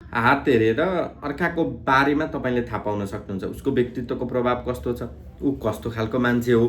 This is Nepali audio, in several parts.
हात हेरेर अर्काको बारेमा तपाईँले थाहा पाउन सक्नुहुन्छ। उसको व्यक्तित्वको प्रभाव कस्तो छ, ऊ कस्तो खालको मान्छे हो,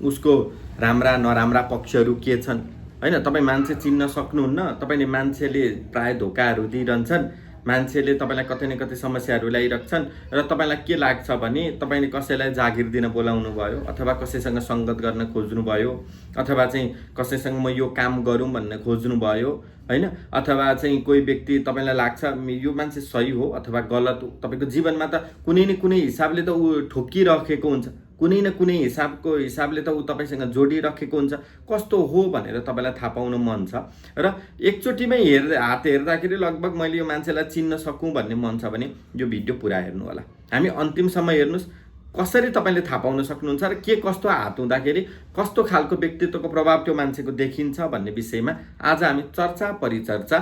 उसको राम्रा नराम्रा पक्षहरू के छन्, होइन? तपाईँ मान्छे चिन्न सक्नुहुन्न। तपाईँले मान्छेले प्राय धोकाहरू दिइरहन्छन्, मान्छेले तपाईँलाई कतै न कतै समस्याहरू ल्याइरहन्छन् र तपाईँलाई के लाग्छ भने तपाईँले कसैलाई जागिर दिन बोलाउनु भयो, अथवा कसैसँग सङ्गत गर्न खोज्नुभयो, अथवा चाहिँ कसैसँग म यो काम गरौँ भन्ने खोज्नुभयो, होइन? अथवा चाहिँ कोही व्यक्ति तपाईँलाई लाग्छ यो मान्छे सही हो अथवा गलत हो। तपाईँको जीवनमा त कुनै न कुनै हिसाबले त ऊ ठोकिराखेको हुन्छ, कुनै न कुनै हिसाबले त ऊ तपाईँसँग जोडिराखेको हुन्छ। कस्तो हो भनेर तपाईँलाई थाहा पाउन मन छ र एकचोटिमै हात हेर्दाखेरि लगभग मैले यो मान्छेलाई चिन्न सकौँ भन्ने मन छ भने यो भिडियो पुरा हेर्नु होला। हामी अन्तिमसम्म हेर्नुहोस्, कसरी तपाईँले थाहा पाउन सक्नुहुन्छ र के कस्तो हात हुँदाखेरि कस्तो खालको व्यक्तित्वको प्रभाव त्यो मान्छेको देखिन्छ भन्ने विषयमा आज हामी चर्चा परिचर्चा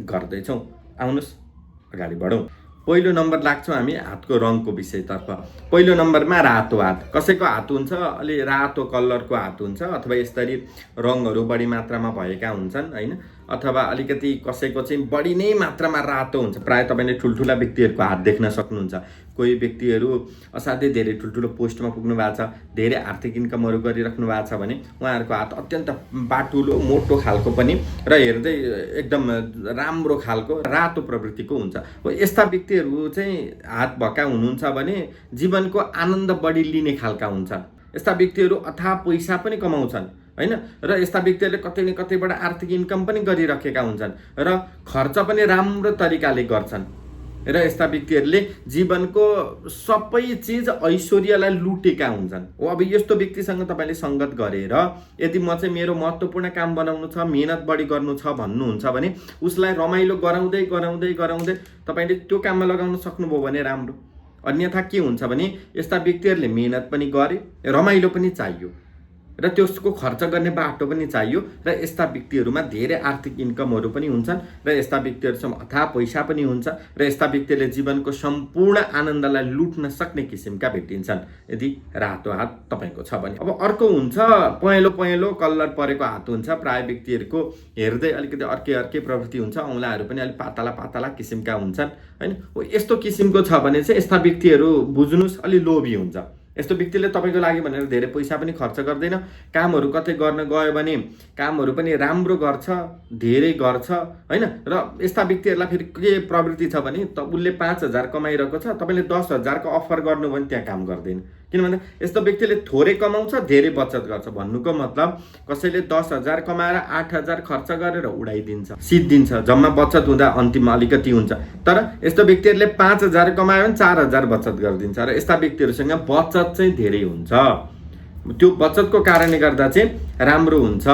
गर्दैछौँ। आउनुहोस् अगाडि बढौँ। पहिलो नम्बर लाग्छौँ हामी हातको रङको विषयतर्फ। पहिलो नम्बरमा रातो हात। कसैको हात हुन्छ अलि रातो कलरको हात हुन्छ, अथवा यसरी रङहरू बढी मात्रामा भएका हुन्छन्, होइन? अथवा अलिकति कसैको चाहिँ बढी नै मात्रामा रातो हुन्छ। प्रायः तपाईँले ठुल्ठुला व्यक्तिहरूको हात देख्न सक्नुहुन्छ। कोही व्यक्तिहरू असाध्यै धेरै ठुल्ठुलो पोस्टमा पुग्नु भएको छ, धेरै आर्थिक इन्कमहरू गरिराख्नु भएको छ भने उहाँहरूको हात अत्यन्त बाटुलो मोटो खालको पनि र हेर्दै एकदम राम्रो खालको रातो प्रवृत्तिको हुन्छ। यस्ता व्यक्तिहरू चाहिँ हात भएका हुनुहुन्छ भने जीवनको आनन्द बढी लिने खालका हुन्छन्। यस्ता व्यक्तिहरू अथाह पैसा पनि कमाउँछन्, होइन? र यस्ता व्यक्तिहरूले कतै न कतैबाट आर्थिक इन्कम पनि गरिराखेका हुन्छन् र खर्च पनि राम्रो तरिकाले गर्छन्। र यस्ता व्यक्तिहरूले जीवनको सबै चिज ऐश्वर्यलाई लुटेका हुन्छन्। अब यस्तो व्यक्तिसँग तपाईँले सङ्गत गरेर यदि म चाहिँ मेरो महत्त्वपूर्ण काम बनाउनु छ, मेहनत बढी गर्नु छ भन्नुहुन्छ भने उसलाई रमाइलो गराउँदै गराउँदै गराउँदै तपाईँले त्यो काममा लगाउन सक्नुभयो भने राम्रो। अन्यथा के हुन्छ भने यस्ता व्यक्तिहरूले मेहनत पनि गरे, रमाइलो पनि चाहियो र त्यसको खर्च गर्ने बाटो पनि चाहियो र यस्ता व्यक्तिहरूमा धेरै आर्थिक इन्कमहरू पनि हुन्छन् र यस्ता व्यक्तिहरूसँग अथाह पैसा पनि हुन्छ र यस्ता व्यक्तिहरूले जीवनको सम्पूर्ण आनन्दलाई लुट्न सक्ने किसिमका भेटिन्छन् यदि रातो हात तपाईँको छ भने। अब अर्को हुन्छ पहेँलो पहेँलो कलर परेको हात हुन्छ। प्राय व्यक्तिहरूको हेर्दै अलिकति अर्कै प्रवृत्ति हुन्छ, औँलाहरू पनि अलिक पातला पातला किसिमका हुन्छन्, होइन? यस्तो किसिमको छ भने चाहिँ यस्ता व्यक्तिहरू बुझ्नुहोस् अलि लोभी हुन्छ। यस्तो व्यक्तिले तपाईँको लागि भनेर धेरै पैसा पनि खर्च गर्दैन, कामहरू कतै गर्न गयो भने कामहरू पनि राम्रो गर्छ, धेरै गर्छ, होइन? र यस्ता व्यक्तिहरूलाई फेरि के प्रवृत्ति छ भने उसले 5,000 कमाइरहेको छ, तपाईँले 10,000 को अफर गर्नु भने त्यहाँ काम गर्दैन। किनभने यस्तो व्यक्तिले थोरै कमाउँछ, धेरै बचत गर्छ। भन्नुको मतलब कसैले 10,000 कमाएर 8,000 खर्च गरेर उडाइदिन्छ, सिद्धिन्छ, जम्मा बचत हुँदा अन्तिममा अलिकति हुन्छ। तर यस्तो व्यक्तिहरूले 5,000 कमायो भने 4,000 बचत गरिदिन्छ र यस्ता व्यक्तिहरूसँग बचत चाहिँ धेरै हुन्छ। त्यो बचतको कारणले गर्दा चाहिँ राम्रो हुन्छ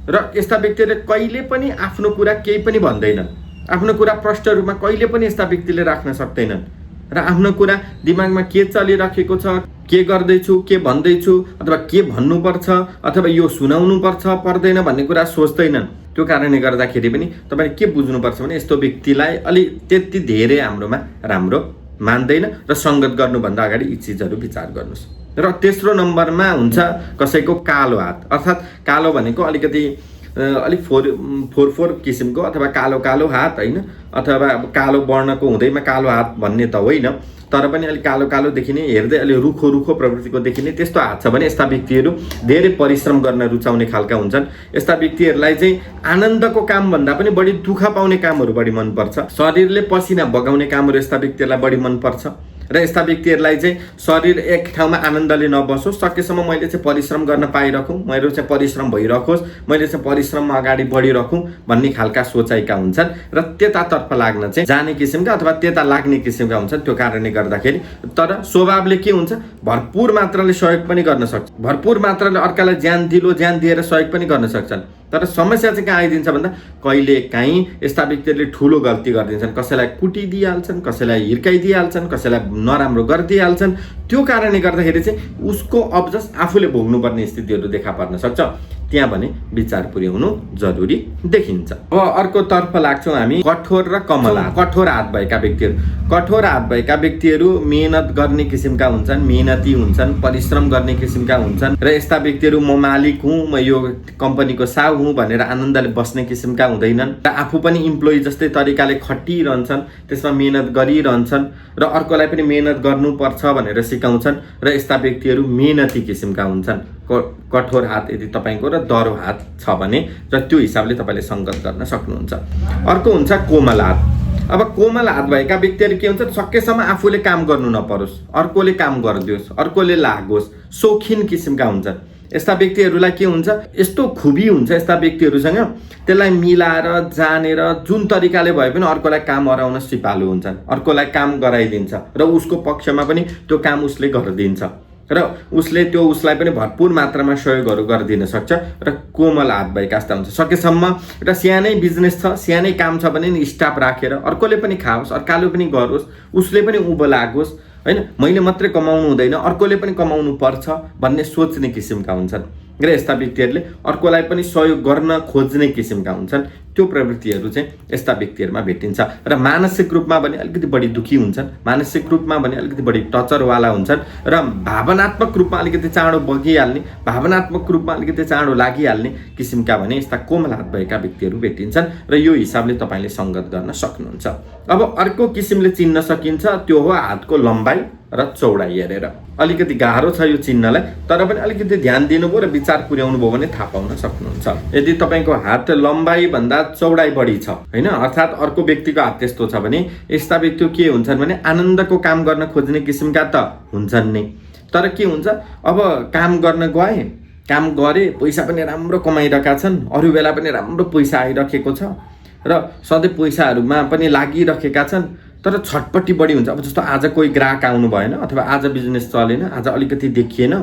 र यस्ता व्यक्तिहरूले कहिले पनि आफ्नो कुरा केही पनि भन्दैनन्। आफ्नो कुरा प्रष्ट रूपमा कहिले पनि यस्ता व्यक्तिले राख्न सक्दैनन् र आफ्नो कुरा दिमागमा के चलिराखेको छ, के गर्दैछु, के भन्दैछु, अथवा के भन्नुपर्छ, अथवा यो सुनाउनुपर्छ पर्दैन भन्ने कुरा सोच्दैनन्। त्यो कारणले गर्दाखेरि पनि तपाईँले के बुझ्नुपर्छ भने यस्तो व्यक्तिलाई अलि त्यति धेरै हाम्रोमा राम्रो मान्दैन र सङ्गत गर्नुभन्दा अगाडि यी चिजहरू विचार गर्नुहोस्। र तेस्रो नम्बरमा हुन्छ कसैको कालो हात। अर्थात् कालो भनेको अलिकति अलिक फोर किसिमको अथवा कालो हात, होइन? अथवा अब कालो वर्णको हुँदैमा कालो हात भन्ने त होइन, तर पनि अलिक कालो देखिने, हेर्दै अलि रुखो प्रवृत्तिको देखिने त्यस्तो हात छ भने यस्ता व्यक्तिहरू धेरै परिश्रम गर्न रुचाउने खालका हुन्छन्। यस्ता व्यक्तिहरूलाई चाहिँ आनन्दको काम भन्दा पनि बढी दुःख पाउने कामहरू बढी मनपर्छ। शरीरले पसिना बगाउने कामहरू यस्ता व्यक्तिहरूलाई बढी मनपर्छ र यस्ता व्यक्तिहरूलाई चाहिँ शरीर एक ठाउँमा आनन्दले नबसोस्, सकेसम्म मैले चाहिँ परिश्रम गर्न पाइराखौँ, मेरो चाहिँ परिश्रम भइरहोस्, मैले चाहिँ परिश्रममा अगाडि बढिराखौँ भन्ने खालका सोचाइका हुन्छन् र त्यतातर्फ लाग्न चाहिँ जाने किसिमका अथवा त्यता लाग्ने किसिमका हुन्छन्। त्यो कारणले गर्दाखेरि तर स्वभावले के हुन्छ, भरपुर मात्राले सहयोग पनि गर्न सक्छ, भरपुर मात्राले अर्कालाई ज्यान दिएर सहयोग पनि गर्न सक्छन्। तर समस्या चाहिँ कहाँ आइदिन्छ भन्दा कहिले काहीँ यस्ता व्यक्तिहरूले ठुलो गल्ती गरिदिन्छन्, कसैलाई कुटिदिइहाल्छन्, कसैलाई हिर्काइदिइहाल्छन्, कसैलाई नराम्रो गरिदिइहाल्छन्। त्यो कारणले गर्दाखेरि चाहिँ उसको अब्जस आफूले भोग्नुपर्ने स्थितिहरू देखा पर्न सक्छ। त्यहाँ भने विचार पुर्याउनु जरुरी देखिन्छ। अब अर्कोतर्फ लाग्छौँ हामी कठोर र कमला। कठोर हात भएका व्यक्तिहरू, कठोर हात भएका व्यक्तिहरू मेहनत गर्ने किसिमका हुन्छन्, मेहनती हुन्छन्, परिश्रम गर्ने किसिमका हुन्छन् र यस्ता व्यक्तिहरू म मालिक हुँ, म यो कम्पनीको साउ हुँ भनेर आनन्दले बस्ने किसिमका हुँदैनन् र आफू पनि इम्प्लोइ जस्तै तरिकाले खटिरहन्छन्, त्यसमा मेहनत गरिरहन्छन् र अर्कोलाई पनि मेहनत गर्नुपर्छ भनेर सिकाउँछन् र यस्ता व्यक्तिहरू मेहनती किसिमका हुन्छन्। कठोर हात यदि तपाईँको र दह्रो हात छ भने र त्यो हिसाबले तपाईँले सङ्गत गर्न सक्नुहुन्छ। अर्को हुन्छ कोमल हात। अब कोमल हात भएका व्यक्तिहरू के हुन्छ, सकेसम्म आफूले काम गर्नु नपरोस्, अर्कोले काम गरिदियोस्, अर्कोले लागोस्, सौखिन किसिमका हुन्छन्। यस्ता व्यक्तिहरूलाई के हुन्छ, यस्तो खुबी हुन्छ यस्ता व्यक्तिहरूसँग, त्यसलाई मिलाएर जानेर जुन तरिकाले भए पनि अर्कोलाई काम गराउन सिपालु हुन्छन्, अर्कोलाई काम गराइदिन्छ र उसको पक्षमा पनि त्यो काम उसले गरिदिन्छ र उसले त्यो उसलाई पनि भरपूर मात्रामा सहयोगहरू गरिदिन सक्छ र कोमल हात भएका जस्ता हुन्छ। सकेसम्म एउटा सानै बिजनेस छ, सानै काम छ भने नि स्टाफ राखेर अर्कोले पनि खाओस्, अर्काले पनि गरोस्, उसले पनि उँभो लागोस्, होइन मैले मात्रै कमाउनु हुँदैन अर्कोले पनि कमाउनु पर्छ भन्ने सोच्ने किसिमका हुन्छन् र यस्ता व्यक्तिहरूले अर्कोलाई पनि सहयोग गर्न खोज्ने किसिमका हुन्छन्। त्यो प्रवृत्तिहरू चाहिँ यस्ता व्यक्तिहरूमा भेटिन्छ र मानसिक रूपमा पनि अलिकति बढी दुखी हुन्छन्, मानसिक रूपमा पनि अलिकति बढी टचरवाला हुन्छन् र भावनात्मक रूपमा अलिकति चाँडो बगिहाल्ने, भावनात्मक रूपमा अलिकति चाँडो लागिहाल्ने किसिमका भने यस्ता कोमल हात भएका व्यक्तिहरू भेटिन्छन् र यो हिसाबले तपाईँले सङ्गत गर्न सक्नुहुन्छ। अब अर्को किसिमले चिन्न सकिन्छ, त्यो हो हातको लम्बाइ र चौडाइ हेरेर। अलिकति गाह्रो छ यो चिन्नलाई, तर पनि अलिकति ध्यान दिनुभयो र विचार पुर्याउनु भयो भने थाहा पाउन सक्नुहुन्छ। यदि तपाईँको हात लम्बाइ भन्दा चौडाइ बढी छ, होइन, अर्थात् अर्को व्यक्तिको हात त्यस्तो छ भने यस्ता व्यक्ति के हुन्छन् भने आनन्दको काम गर्न खोज्ने किसिमका त हुन्छन् नै, तर के हुन्छ, अब काम गर्न गए, काम गरे, पैसा पनि राम्रो कमाइरहेका छन्, अरू बेला पनि राम्रो पैसा आइरहेको छ र सधैँ पैसाहरूमा पनि लागिरहेका छन्, तर छटपट्टि बढी हुन्छ। अब जस्तो आज कोही ग्राहक आउनु भएन अथवा आज बिजनेस चलेन, आज अलिकति देखिएन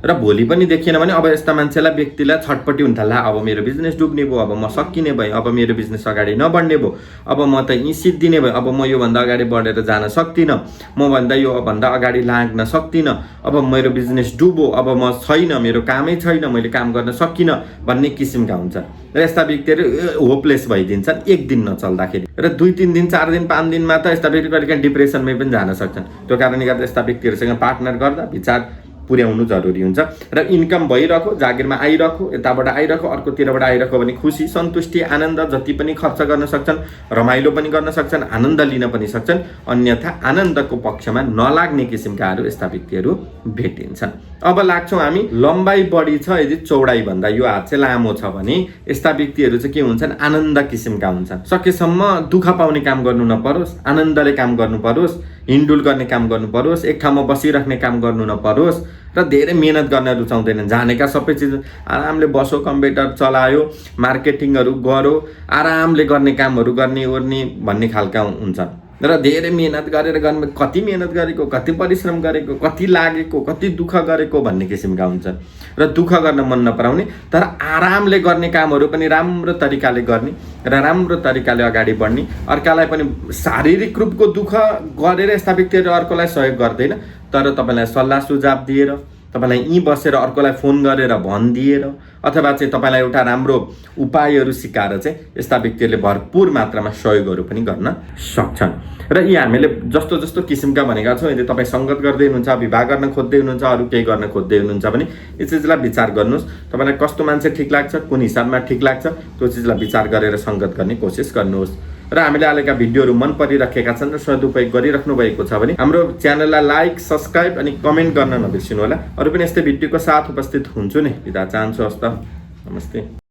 र भोलि पनि देखिएन भने अब यस्ता मान्छेलाई व्यक्तिलाई छटपट्टि हुन थाल्ला, अब मेरो बिजनेस डुब्ने भयो, अब म सकिने भएँ, अब मेरो बिजनेस अगाडि नबढ्ने भयो, अब म त यहीँ सिद्धिने भएँ, अब म योभन्दा अगाडि बढेर जान सक्दिनँ, म योभन्दा अगाडि लाग्न सक्दिनँ, अब मेरो बिजनेस डुबो, अब म छैन, मेरो कामै छैन, मैले काम गर्न सकिनँ भन्ने किसिमका हुन्छन् र यस्ता व्यक्तिहरू होपलेस भइदिन्छन् एक दिन नचल्दाखेरि र 2-3 दिन 4 दिन 5 दिनमा त यस्ता व्यक्ति कहिलेकाहीँ डिप्रेसनमै पनि जान सक्छन्। त्यो कारणले गर्दा यस्ता व्यक्तिहरूसँग पार्टनर गर्दा विचार पुर्याउनु जरुरी हुन्छ र इन्कम भइरहेको, जागिरमा आइरहेको, यताबाट आइरहेको, अर्कोतिरबाट आइरहेको भने खुसी, सन्तुष्टि, आनन्द जति पनि खर्च गर्न सक्छन्, रमाइलो पनि गर्न सक्छन्, आनन्द लिन पनि सक्छन्। अन्यथा आनन्दको पक्षमा नलाग्ने किसिमकाहरू यस्ता व्यक्तिहरू भेटिन्छन्। अब लाग्छौँ हामी लम्बाइ बढी छ यदि चौडाइ भन्दा यो हात चाहिँ लामो छ भने यस्ता व्यक्तिहरू चाहिँ के हुन्छन्, आनन्द किसिमका हुन्छन्। सकेसम्म दुःख पाउने काम गर्नु नपरोस्, आनन्दले काम गर्नु परोस्, हिँडडुल गर्ने काम गर्नु परोस्, एक ठाउँमा बसिराख्ने काम गर्नु नपरोस् र धेरै मेहनत गर्न रुचाउँदैनन्। जानेका सबै चिज आरामले बसो, कम्प्युटर चलायो, मार्केटिङहरू गरो, आरामले गर्ने कामहरू गर्ने ओर्ने भन्ने खालका हुन्छन् र धेरै मेहनत गरेर गर्ने, कति मेहनत गरेको, कति परिश्रम गरेको, कति लागेको, कति दुःख गरेको भन्ने किसिमका हुन्छन् र दुःख गर्न मन नपराउने तर आरामले गर्ने कामहरू पनि राम्रो तरिकाले गर्ने र राम्रो तरिकाले अगाडि बढ्ने, अर्कालाई पनि शारीरिक रूपको दुःख गरेर यस्ता व्यक्तिहरू अर्कोलाई सहयोग गर्दैन, तर तपाईँलाई सल्लाह सुझाव दिएर, तपाईँलाई यहीँ बसेर अर्कोलाई फोन गरेर भनिदिएर अथवा चाहिँ तपाईँलाई एउटा राम्रो उपायहरू सिकाएर चाहिँ यस्ता व्यक्तिहरूले भरपूर मात्रामा सहयोगहरू पनि गर्न सक्छन्। र यी हामीले जस्तो जस्तो किसिमका भनेका छौँ। यदि तपाईँ सङ्गत गर्दै हुनुहुन्छ, विवाह गर्न खोज्दै हुनुहुन्छ, अरू केही गर्न खोज्दै हुनुहुन्छ भने यो चिजलाई विचार गर्नुहोस्। तपाईँलाई कस्तो मान्छे ठिक लाग्छ, कुन हिसाबमा ठिक लाग्छ, त्यो चिजलाई विचार गरेर सङ्गत गर्ने कोसिस गर्नुहोस्। र हामीले हालेका भिडियोहरू मन परिरहेका छन् र सदुपयोग गरिराख्नु भएको छ भने हाम्रो च्यानललाई लाइक, सब्सक्राइब अनि कमेन्ट गर्न नबिर्सिनु होला। अरू पनि यस्तै भिडियोको साथ उपस्थित हुन्छु नै। बिदा चाहन्छु। हस्त, नमस्ते।